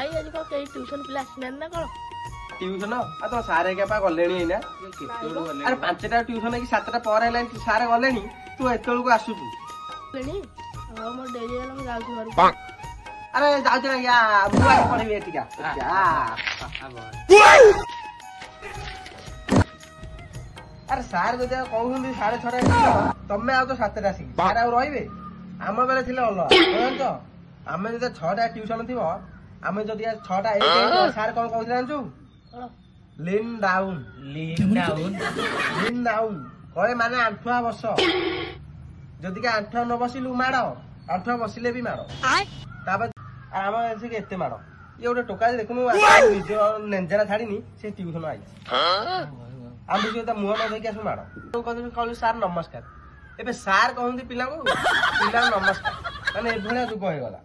भाई आज को कई ट्यूशन पिला आसिनान ना कौन ट्यूशन आ तो सारे के पा गलेनी एना अरे 5टा ट्यूशन की 7टा पर हेलानी सारे गलेनी तू एतळु को आसुचु लेनी हां मो डेली वाला मैं जाऊ घर अरे जाऊ ना या मुआ पड़े एटिका अरे सार जदि कहउनी 6:30 तमे आ तो 7टा सी सार आ रहिबे आम बेले थिले अलग तो आमे जदि 6टा ट्यूशन थिबो आमे जदि 6टा सार कोन कहउथि जानचु लीन डाउन कहे माने आंठुआ बस जदि के आंठुआ न बसिलु माड़ आंठुआ बसिले भी माड़ तापर आम एते माड़ ये गोटे टोका देखुनु निज नेंजरा छाड़ीनी से ट्यूशन आई आम जो मुह न देखी आसु माड़ कहलु सार नमस्कार एबे सार कहते पिला को पिला नमस्कार माने एभलिया दुख हो गला।